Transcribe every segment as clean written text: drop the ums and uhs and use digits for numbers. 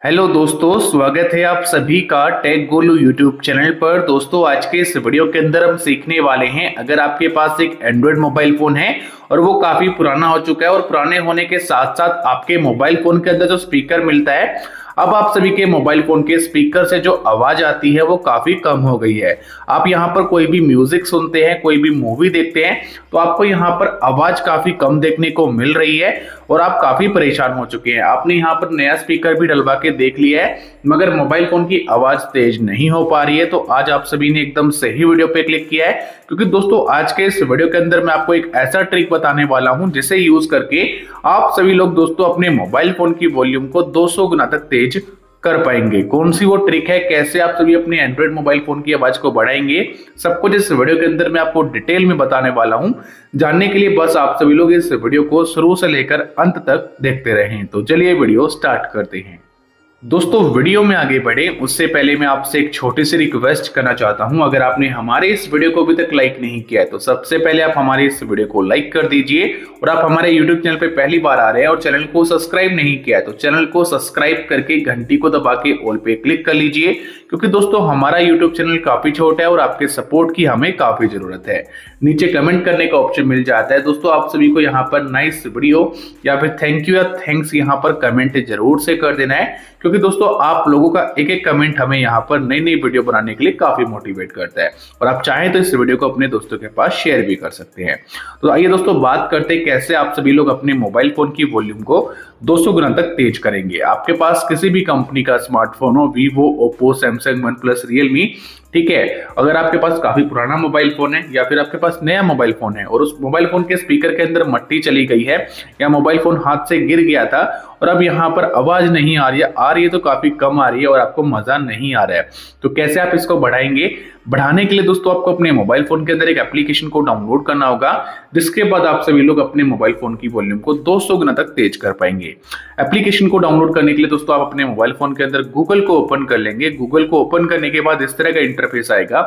Hello दोस्तों, स्वागत है आप सभी का टेक गोलू यूट्यूब चैनल पर। दोस्तों, आज के इस वीडियो के अंदर हम सीखने वाले हैं, अगर आपके पास एक एंड्रॉयड मोबाइल फोन है और वो काफी पुराना हो चुका है और पुराने होने के साथ साथ आपके मोबाइल फोन के अंदर जो स्पीकर मिलता है, अब आप सभी के मोबाइल फोन के स्पीकर से जो आवाज आती है वो काफी कम हो गई है। आप यहाँ पर कोई भी म्यूजिक सुनते हैं, कोई भी मूवी देखते हैं तो आपको यहाँ पर आवाज काफी कम देखने को मिल रही है और आप काफी परेशान हो चुके हैं। आपने यहाँ पर नया स्पीकर भी डलवा के देख लिया है मगर मोबाइल फोन की आवाज तेज नहीं हो पा रही है। तो आज आप सभी ने एकदम सही वीडियो पे क्लिक किया है, क्योंकि दोस्तों आज के इस वीडियो के अंदर मैं आपको एक ऐसा ट्रिक बताने वाला हूं जिसे यूज करके आप सभी लोग दोस्तों अपने मोबाइल फोन की वॉल्यूम को 200 गुना तक तेज कर पाएंगे। कौन सी वो ट्रिक है, कैसे आप सभी अपने एंड्रॉइड मोबाइल फोन की आवाज को बढ़ाएंगे, सब कुछ इस वीडियो के अंदर मैं आपको डिटेल में बताने वाला हूं। जानने के लिए बस आप सभी लोग इस वीडियो को शुरू से लेकर अंत तक देखते रहें। तो चलिए वीडियो स्टार्ट करते हैं। दोस्तों, वीडियो में आगे बढ़े उससे पहले मैं आपसे एक छोटी सी रिक्वेस्ट करना चाहता हूं। अगर आपने हमारे इस वीडियो को अभी तक लाइक नहीं किया है तो सबसे पहले आप हमारे इस वीडियो को लाइक कर दीजिए, और आप हमारे यूट्यूब चैनल पे पहली बार आ रहे हैं और चैनल को सब्सक्राइब नहीं किया है तो चैनल को सब्सक्राइब करके घंटी को दबा के ऑल पे क्लिक कर लीजिए, क्योंकि दोस्तों हमारा यूट्यूब चैनल काफी छोटा है और आपके सपोर्ट की हमें काफी जरूरत है। नीचे कमेंट करने का ऑप्शन मिल जाता है दोस्तों, आप सभी को यहाँ पर नाइस वीडियो या फिर थैंक यू या थैंक्स यहाँ पर कमेंट जरूर से कर देना है, क्योंकि दोस्तों आप लोगों का एक एक कमेंट हमें यहाँ पर नई नई वीडियो बनाने के लिए काफी मोटिवेट करता है। और आप चाहें तो इस वीडियो को अपने दोस्तों के पास शेयर भी कर सकते हैं। तो आइए दोस्तों बात करते हैं कैसे आप सभी लोग अपने मोबाइल फोन की वॉल्यूम को 200 गुना तक तेज करेंगे। आपके पास किसी भी कंपनी का स्मार्टफोन हो, Vivo, Oppo, Samsung, one plus, Realme, ठीक है, अगर आपके पास काफी पुराना मोबाइल फोन है या फिर आपके पास नया मोबाइल फोन है और उस मोबाइल फोन के स्पीकर के अंदर मट्टी चली गई है या मोबाइल फोन हाथ से गिर गया था और अब यहाँ पर आवाज नहीं आ रही है तो काफी कम आ रही है और आपको मजा नहीं आ रहा है, तो कैसे आप इसको बढ़ाएंगे? बढ़ाने के लिए दोस्तों आपको अपने मोबाइल फोन के अंदर एक एप्लीकेशन को डाउनलोड करना होगा, जिसके बाद आप सभी लोग अपने मोबाइल फोन की वॉल्यूम को 200 गुना तक तेज कर पाएंगे। एप्लीकेशन को डाउनलोड करने के लिए दोस्तों आप अपने मोबाइल फोन के अंदर गूगल को ओपन कर लेंगे। गूगल को ओपन करने के बाद इस तरह का इंटरफेस आएगा।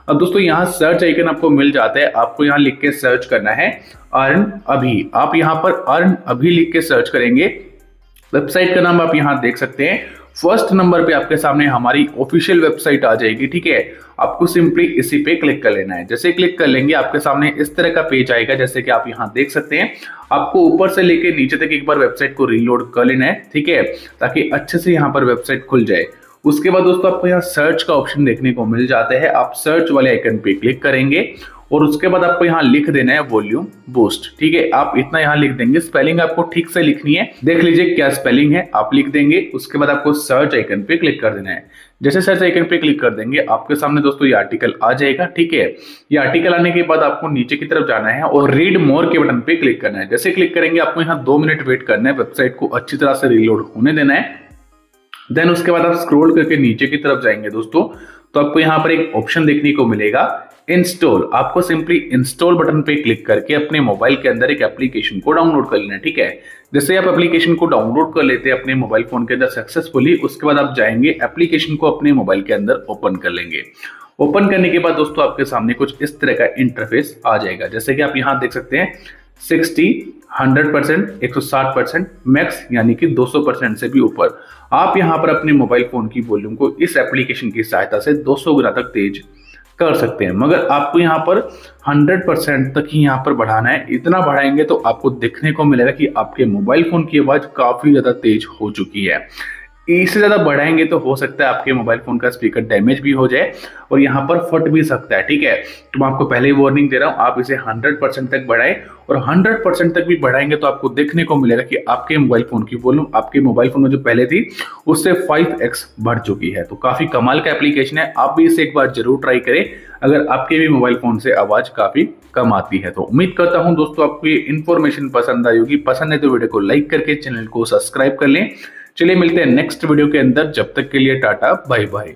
अब दोस्तों यहाँ सर्च आइकन आपको मिल जाता है, आपको यहाँ लिख के सर्च करना है अर्न अभी। आप यहाँ पर अर्न अभी लिख के सर्च करेंगे। वेबसाइट का नाम आप यहाँ देख सकते हैं। फर्स्ट नंबर पे आपके सामने हमारी ऑफिशियल वेबसाइट आ जाएगी, ठीक है। आपको सिंपली इसी पे क्लिक कर लेना है। जैसे क्लिक कर लेंगे आपके सामने इस तरह का पेज आएगा, जैसे कि आप यहाँ देख सकते हैं। आपको ऊपर से लेके नीचे तक एक बार वेबसाइट को रीलोड कर लेना है, ठीक है, ताकि अच्छे से यहाँ पर वेबसाइट खुल जाए। उसके बाद दोस्तों आपको यहाँ सर्च का ऑप्शन देखने को मिल जाता है। आप सर्च वाले आइकन पे क्लिक करेंगे और उसके बाद आपको यहाँ लिख देना है वॉल्यूम बूस्ट, ठीक है। आप इतना यहाँ लिख देंगे, स्पेलिंग आपको ठीक से लिखनी है, देख लीजिए क्या स्पेलिंग है, आप लिख देंगे। उसके बाद आपको सर्च आइकन पे क्लिक कर देना है। जैसे सर्च आइकन पे क्लिक कर देंगे आपके सामने दोस्तों ये आर्टिकल आ जाएगा, ठीक है। ये आर्टिकल आने के बाद आपको नीचे की तरफ जाना है और रीड मोर के बटन पे क्लिक करना है। जैसे क्लिक करेंगे आपको यहाँ 2 मिनट वेट करना है, वेबसाइट को अच्छी तरह से रीलोड होने देना है। देन उसके बाद आप स्क्रॉल करके नीचे की तरफ जाएंगे दोस्तों, तो आपको यहाँ पर एक ऑप्शन देखने को मिलेगा इंस्टॉल। आपको सिंपली इंस्टॉल बटन पे क्लिक करके अपने मोबाइल के अंदर एक एप्लीकेशन को डाउनलोड कर लेना है, ठीक है। जैसे आप एप्लीकेशन को डाउनलोड कर लेते हैं अपने मोबाइल फोन के अंदर सक्सेसफुली, उसके बाद आप जाएंगे एप्लीकेशन को अपने मोबाइल के अंदर ओपन कर लेंगे। ओपन करने के बाद दोस्तों आपके सामने कुछ इस तरह का इंटरफेस आ जाएगा, जैसे कि आप यहाँ देख सकते हैं 60, 100%, 160%, मैक्स यानी कि 200% से भी ऊपर। आप यहाँ पर अपने मोबाइल फोन की वॉल्यूम को इस एप्लीकेशन की सहायता से 200 गुना तक तेज कर सकते हैं, मगर आपको यहाँ पर 100% तक ही यहाँ पर बढ़ाना है। इतना बढ़ाएंगे तो आपको देखने को मिलेगा कि आपके मोबाइल फोन की आवाज काफी ज्यादा तेज हो चुकी है। इससे ज्यादा बढ़ाएंगे तो हो सकता है आपके मोबाइल फोन का स्पीकर डैमेज भी हो जाए और यहाँ पर फट भी सकता है, ठीक है। तो मैं आपको पहले ही वार्निंग दे रहा हूँ, आप इसे 100% तक बढ़ाएं, और 100% तक भी बढ़ाएंगे तो आपको देखने को मिलेगा कि आपके मोबाइल फोन की वॉल्यूम आपके मोबाइल फोन में जो पहले थी उससे 5x बढ़ चुकी है। तो काफी कमाल का एप्लीकेशन है, आप भी इसे एक बार जरूर ट्राई करें अगर आपके भी मोबाइल फोन से आवाज काफी कम आती है। तो उम्मीद करता हूं दोस्तों आपको ये इन्फॉर्मेशन पसंद आई होगी। पसंद है तो वीडियो को लाइक करके चैनल को सब्सक्राइब कर लें। चलिए मिलते हैं नेक्स्ट वीडियो के अंदर, जब तक के लिए टाटा बाय बाय।